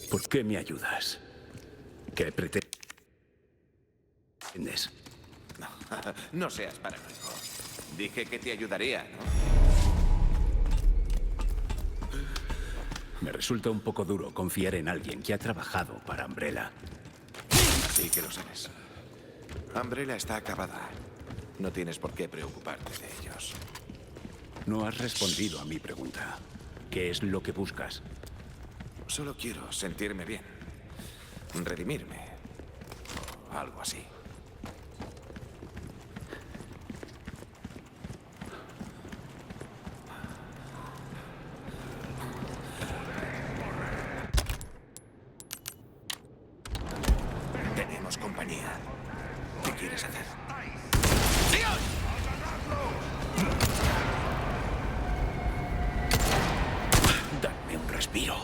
¿Por qué me ayudas? ¿Qué pretendes? No seas paranoico. Dije que te ayudaría, ¿no? Me resulta un poco duro confiar en alguien que ha trabajado para Umbrella. Así que lo sabes. Umbrella está acabada. No tienes por qué preocuparte de ellos. No has respondido a mi pregunta. ¿Qué es lo que buscas? Solo quiero sentirme bien. Redimirme. O algo así. Tenemos compañía. ¿Qué quieres hacer? ¡Dios! Dame un respiro.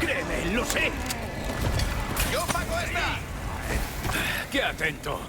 ¡Créeme, lo sé! ¡Yo pago esta! ¡Qué atento!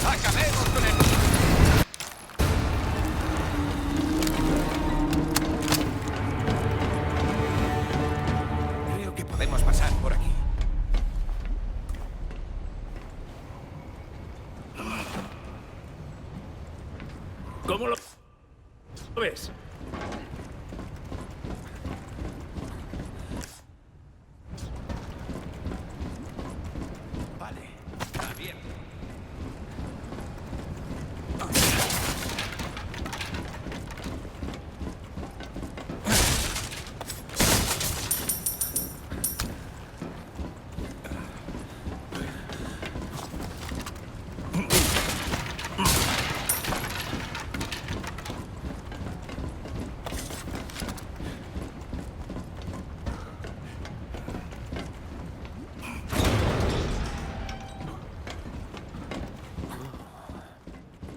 ¡Acabemos con él! Creo que podemos pasar por aquí. ¿Cómo lo ves? Vale, está bien.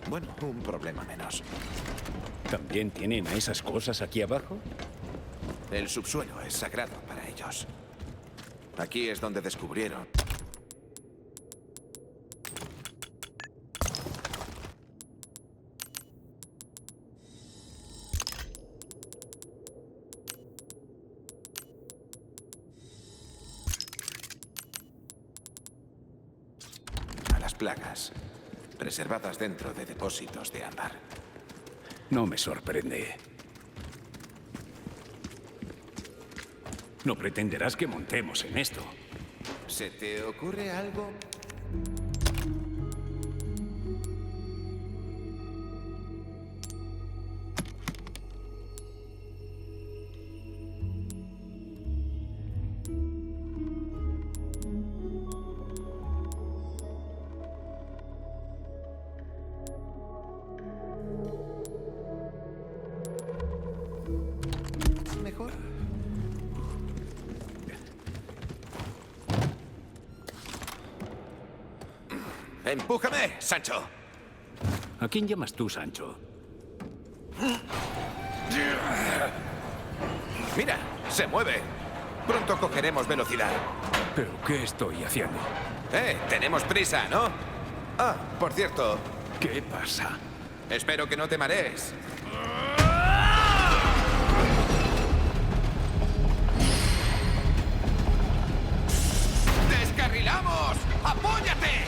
Bueno, un problema menos. ¿También tienen a esas cosas aquí abajo? El subsuelo es sagrado para ellos. Aquí es donde descubrieron. A las plagas, preservadas dentro de depósitos de ámbar. No me sorprende. No pretenderás que montemos en esto. ¿Se te ocurre algo? Mejor. ¡Empújame, Sancho! ¿A quién llamas tú, Sancho? Mira, se mueve. Pronto cogeremos velocidad. ¿Pero qué estoy haciendo? Tenemos prisa, ¿no? Ah, por cierto, ¿Qué pasa? espero que no te marees. ¡Descarrilamos! ¡Apóyate!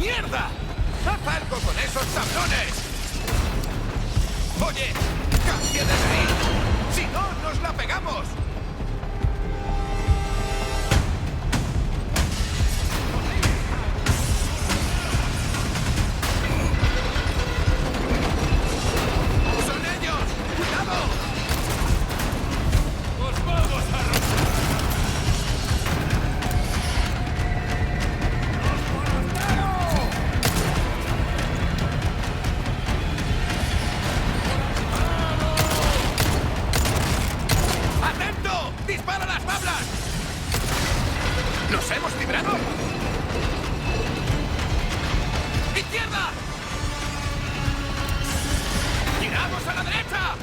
¡Mierda! ¡Haz algo con esos tablones! Oye, cambia de ahí. Si no, nos la pegamos. ¡Son ellos! ¡Cuidado! ¡Os vamos a ¡Atento! ¡Dispara las tablas! ¿Nos hemos librado? ¡Izquierda! ¡Giramos a la derecha!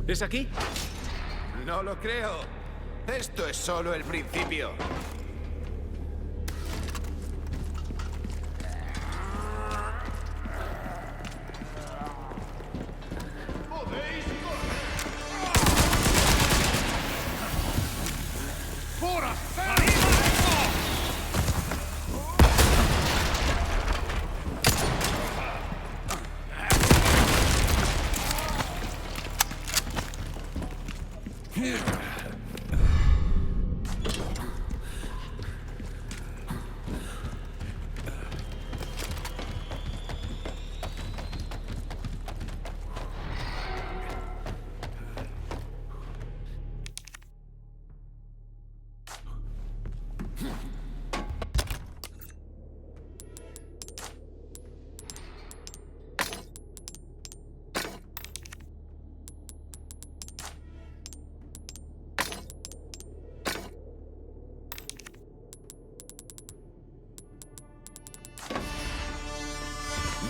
¿Es aquí? No lo creo. Esto es solo el principio.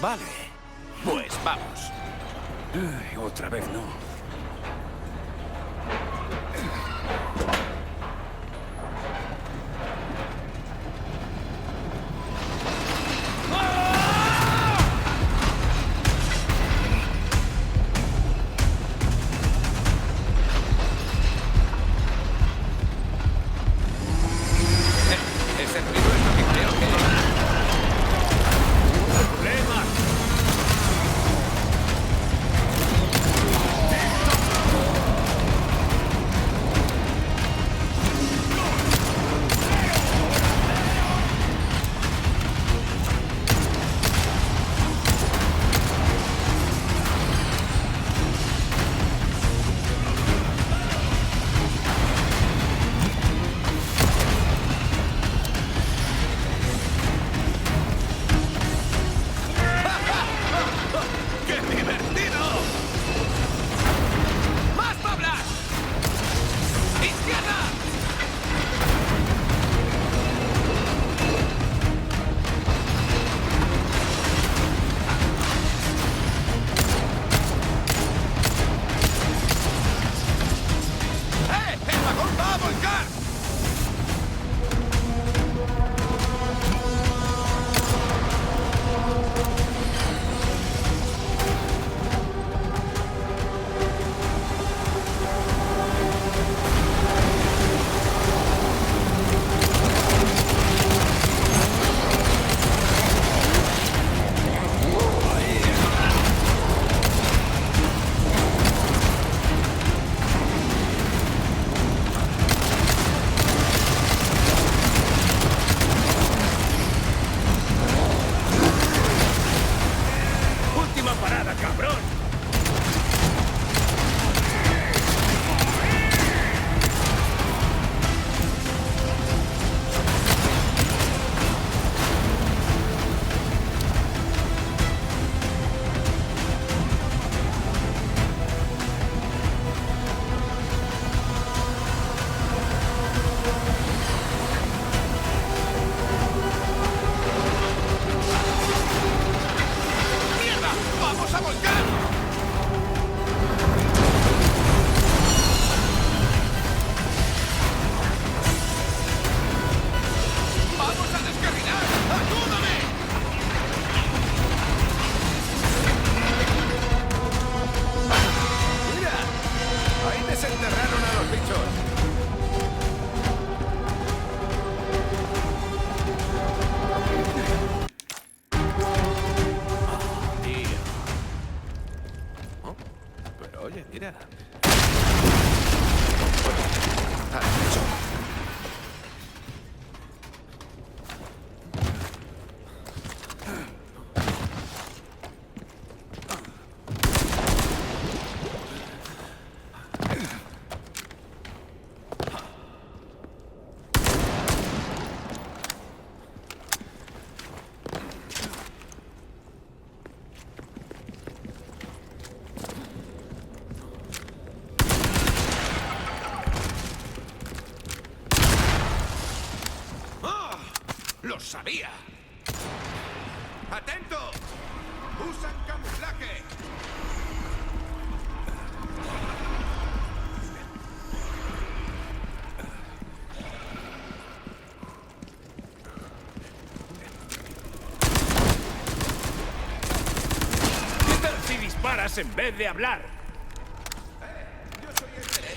Vale, pues vamos. Ay, otra vez no. Ese ruido es lo que creo que es. ¡Problemas! ¡Qué divertido! ¡Más tablas! ¡Izquierda! ¡El vagón va a volcar! ¡Última parada, cabrón! ¡Mierda! ¡Vamos a volcar! ¡Vamos a descarrilar! ¡Ayúdame! ¡Mira! Ahí desenterraron a los bichos. Tío. Oh, pero oye, mira. Al techo. ¡Oh! ¡Lo sabía! ¡Atento! ¡Usan camuflaje! ¿Qué tal si disparas en vez de hablar? Yo soy el gerente.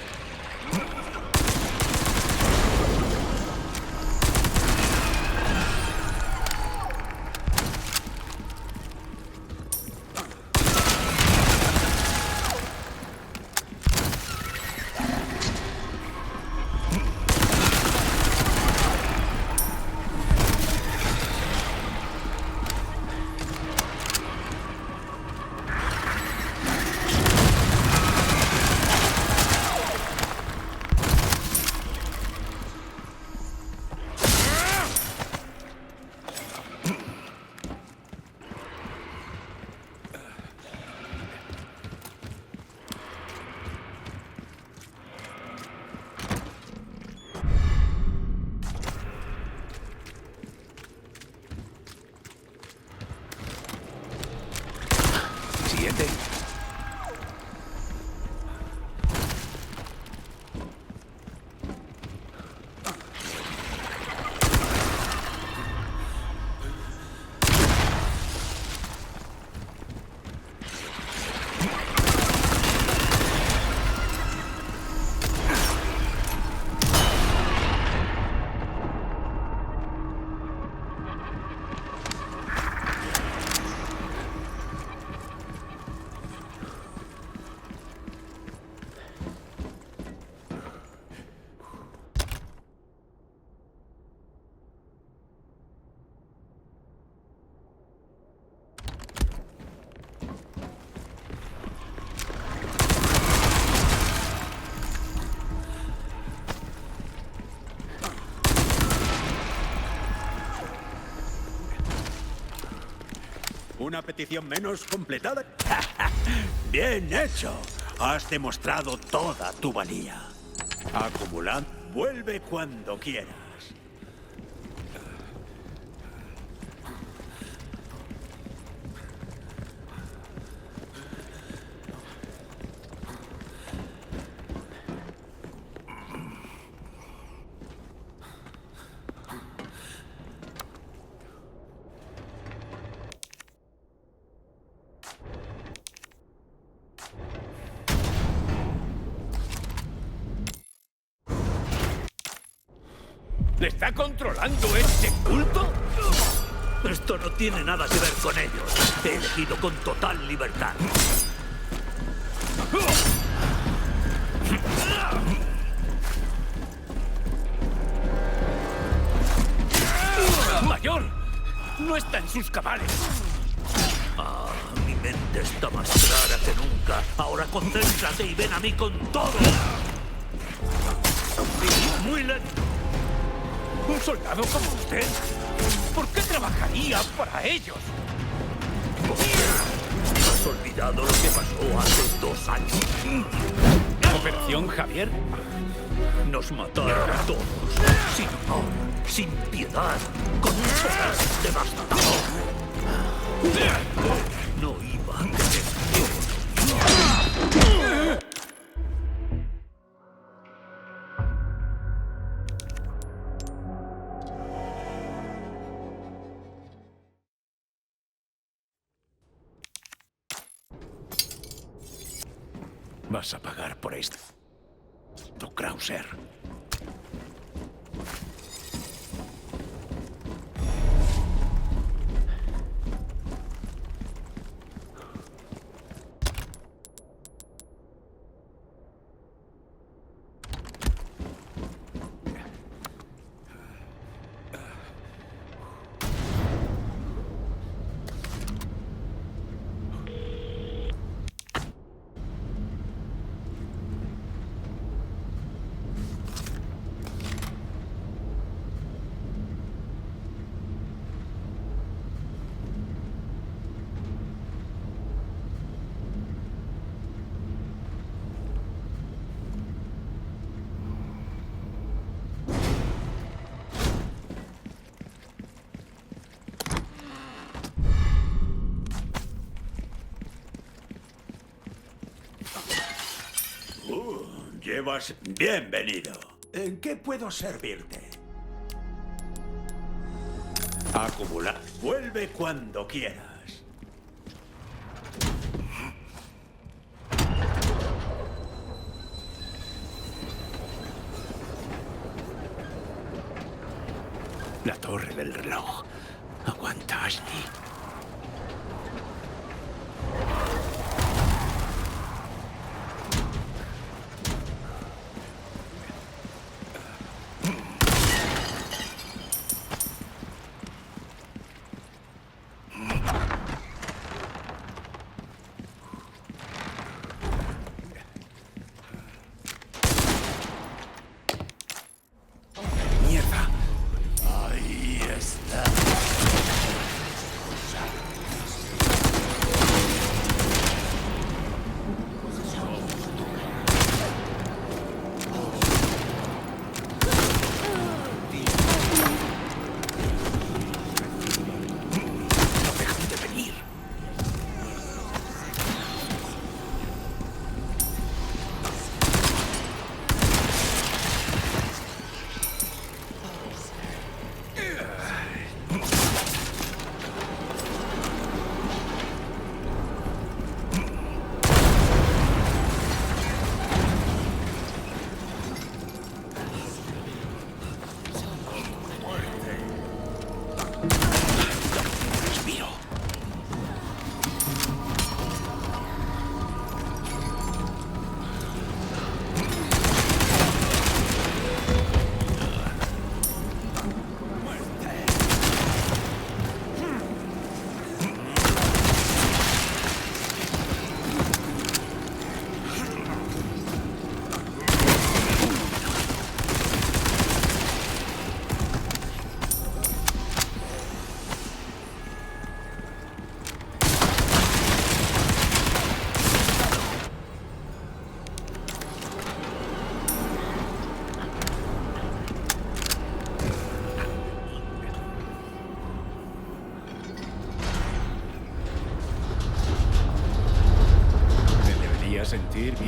¿Una petición menos completada? Bien hecho. Has demostrado toda tu valía. Acumulad. Vuelve cuando quieras. ¿Le está controlando este culto? Esto no tiene nada que ver con ellos. He elegido con total libertad. ¡Mayor! No está en sus cabales. Mi mente está más clara que nunca. Ahora concéntrate y ven a mí con todo. Muy lento. ¿Un soldado como usted? ¿Por qué trabajaría para ellos? ¿Has olvidado lo que pasó hace 2 años? ¿Operación Javier? Nos mataron a todos. Sin honor, sin piedad, con un poder devastador. No iba a tener miedo. Vas a pagar por esto, Krauser. Llevas... Bienvenido. ¿En qué puedo servirte? Acumular. Vuelve cuando quieras. La torre del reloj. Aguanta, Ashley.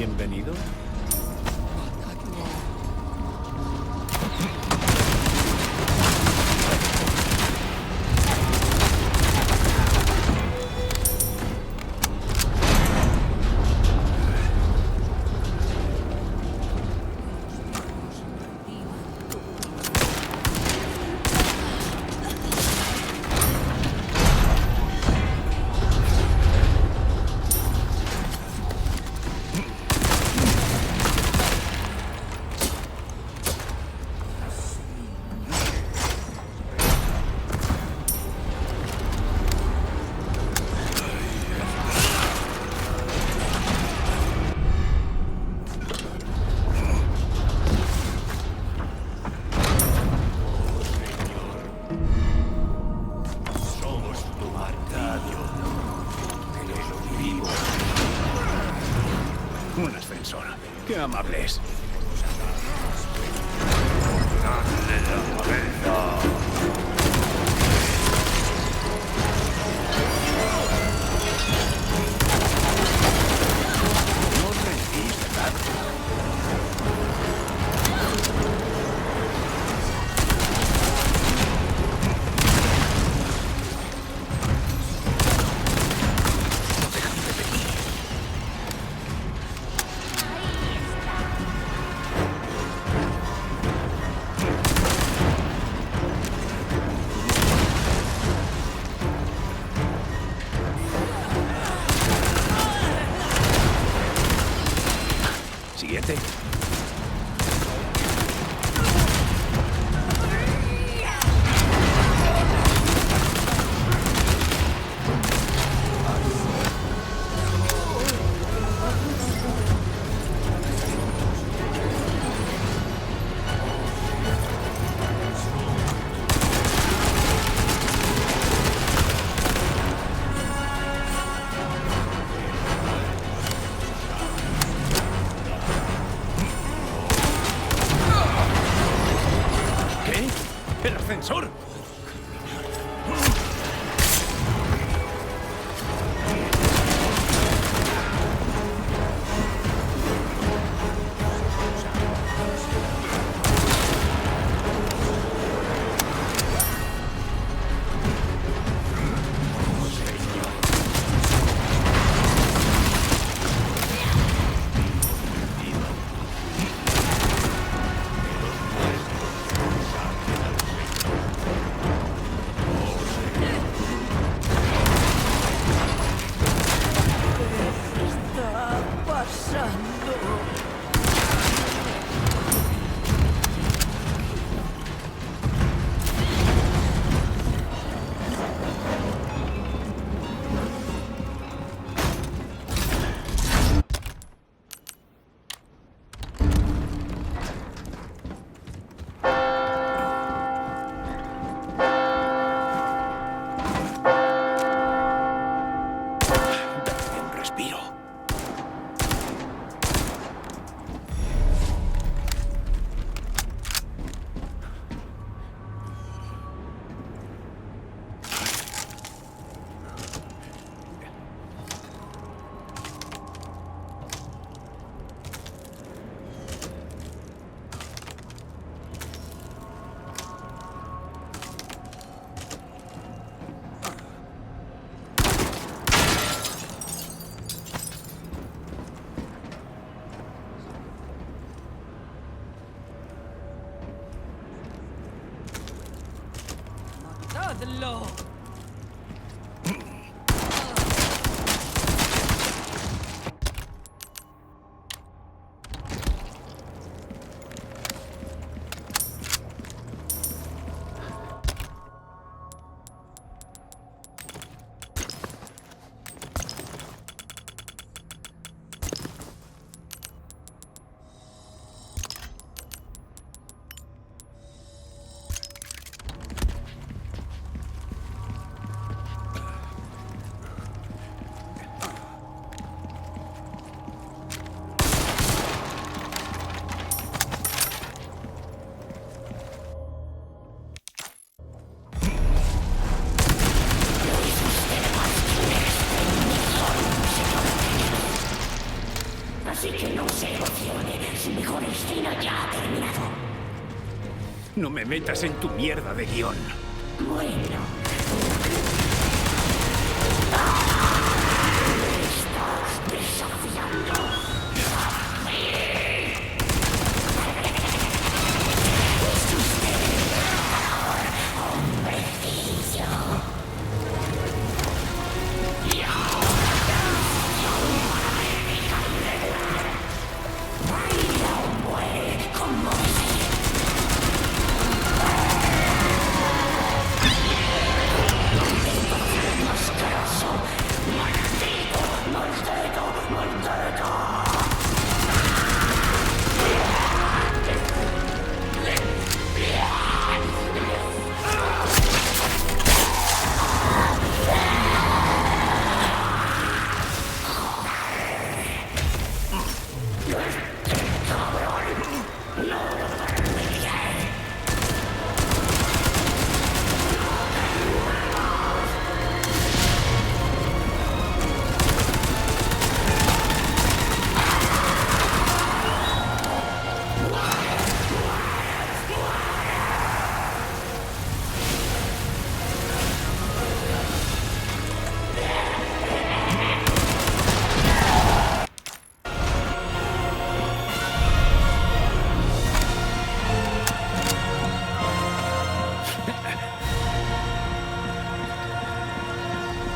Bienvenido. Un ascensor. ¡Qué amables! No os rendís, ¿verdad? Siguiente. ¿Qué? ¡El ascensor! Dame un respiro. ¡Matadlo! No me metas en tu mierda de guión.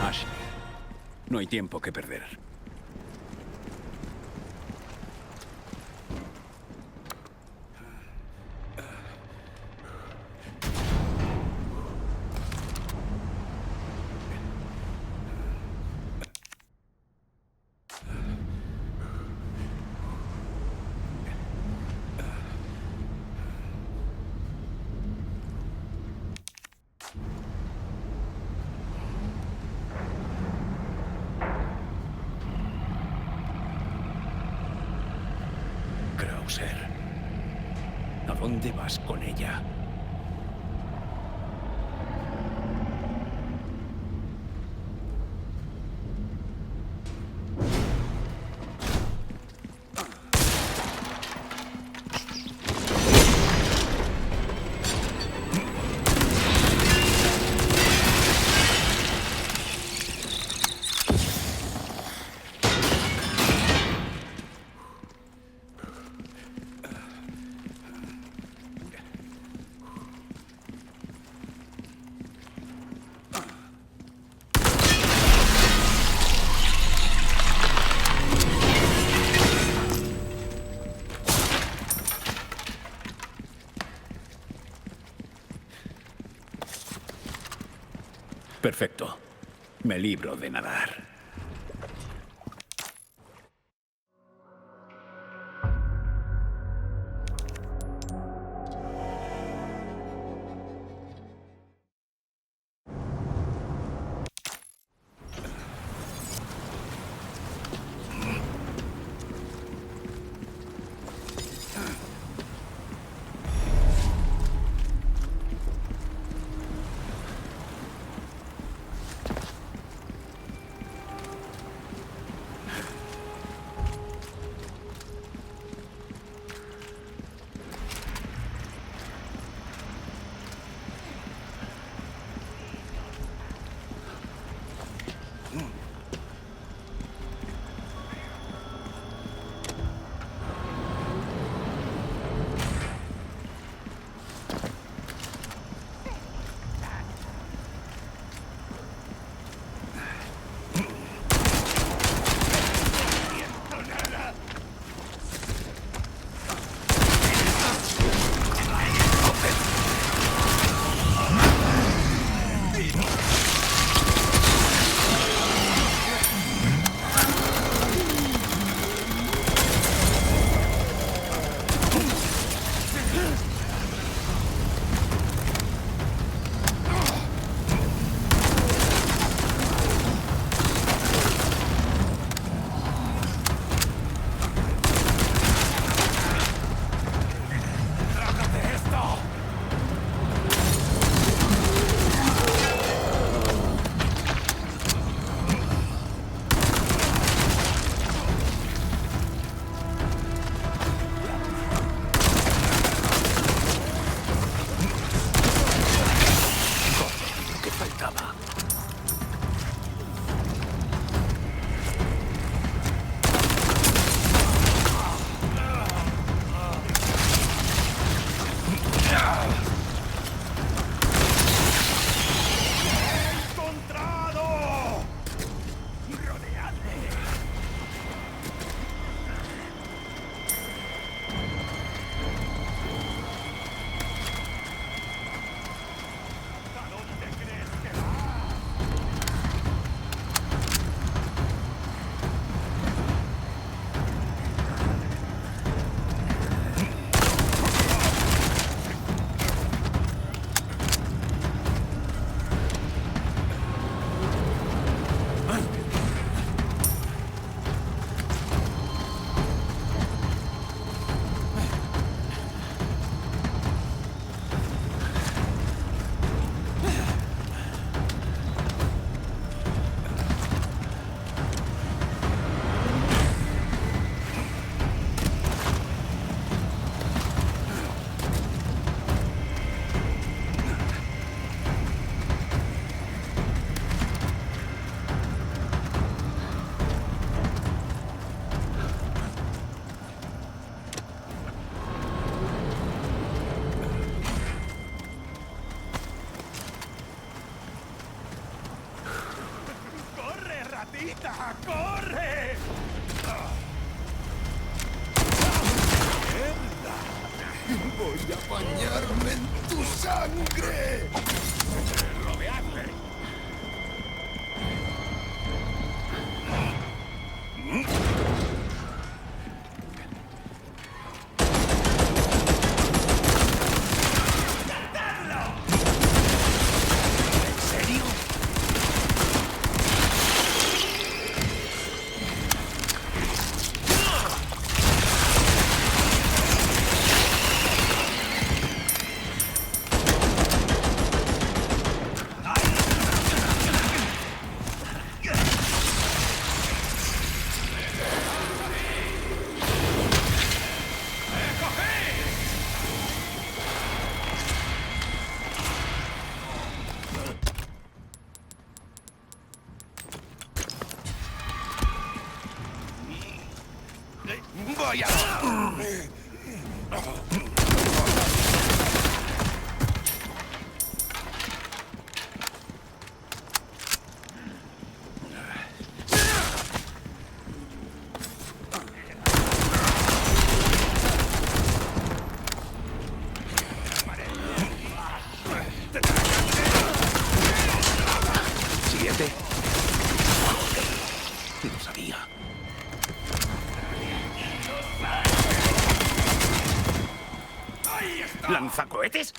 Ashley, no hay tiempo que perder. Krauser, ¿a dónde vas con ella? Perfecto. Me libro de nadar. ¡Corre! Voy a bañarme en tu sangre. ¡Rodeadle! ¿En serio? Voy a... Siguiente. Lo sabía. ¿Lanzacohetes?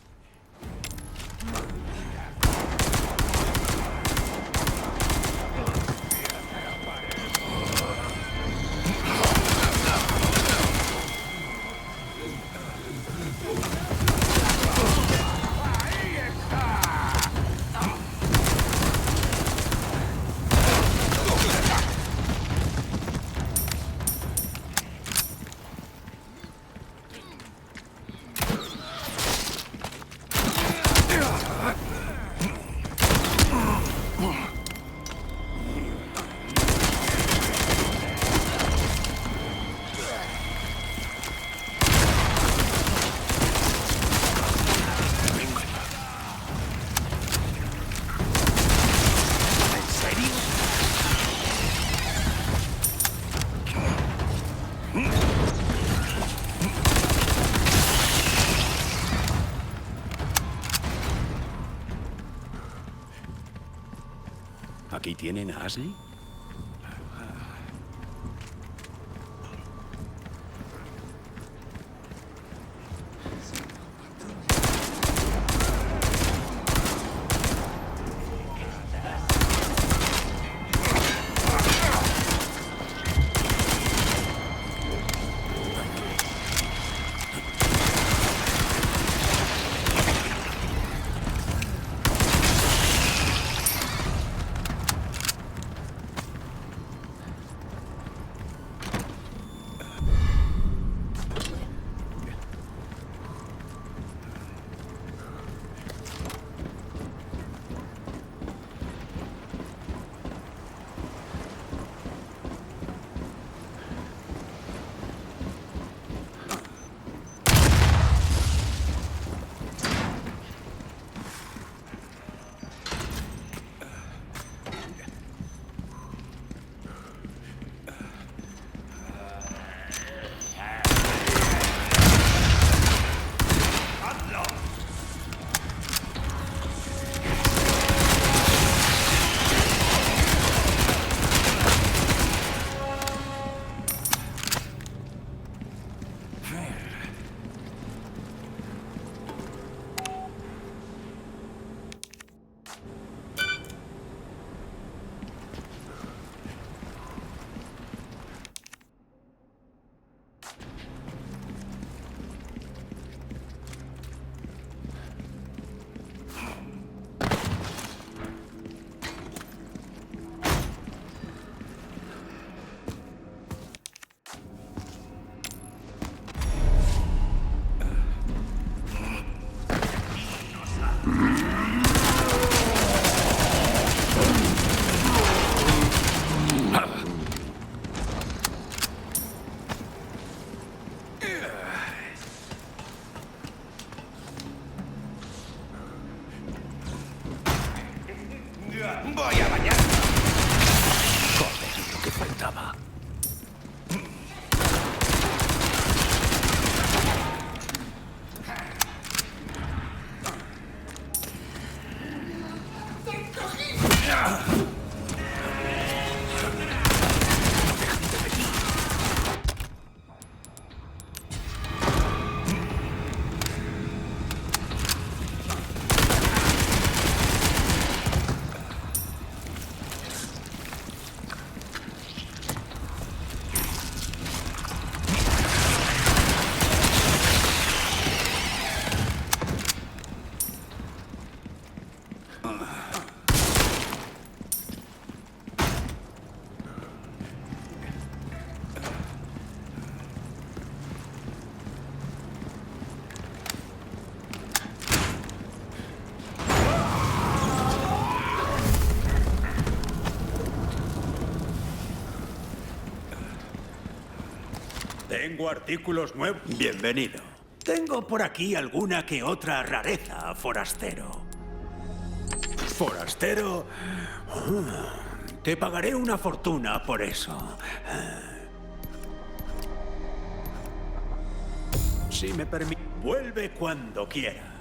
¿En serio? ¿Aquí tienen a Ashley? Voy a bañar. Corre, Tengo artículos nuevos. Bienvenido. Tengo por aquí alguna que otra rareza, forastero. ¿Forastero? Te pagaré una fortuna por eso. Si me permite, vuelve cuando quieras.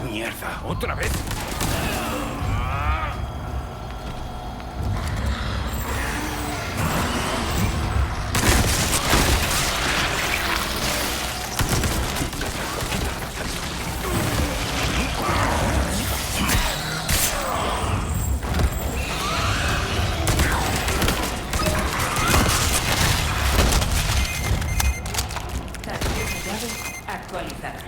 ¡Mierda! ¿Otra vez? Tarjeta llave actualizada.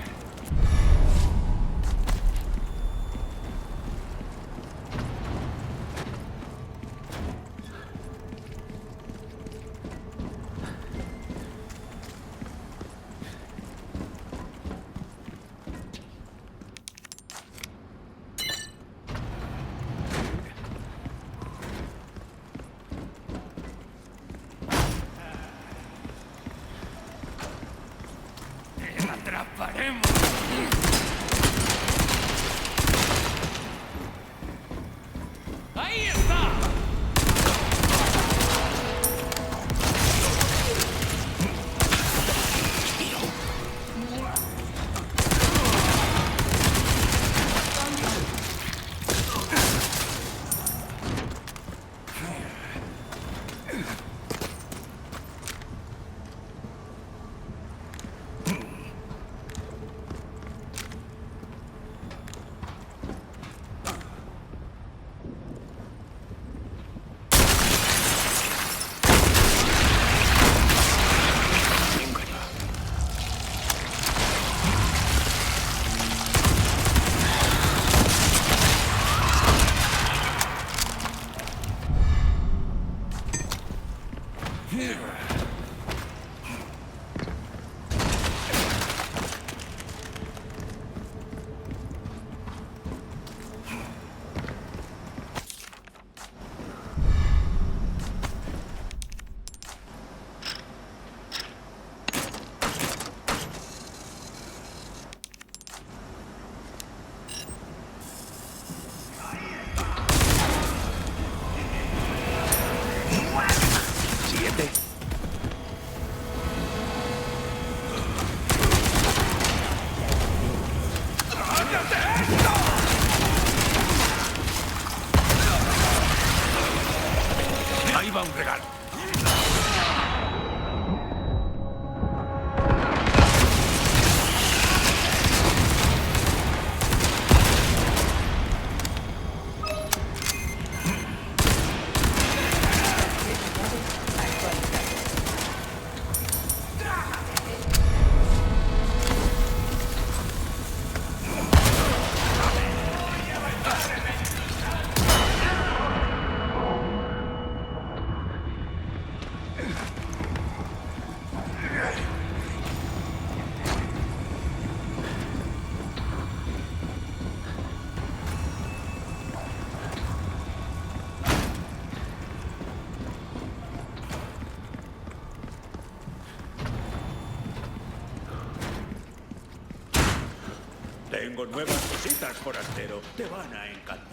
Tengo nuevas cositas, forastero. Te van a encantar.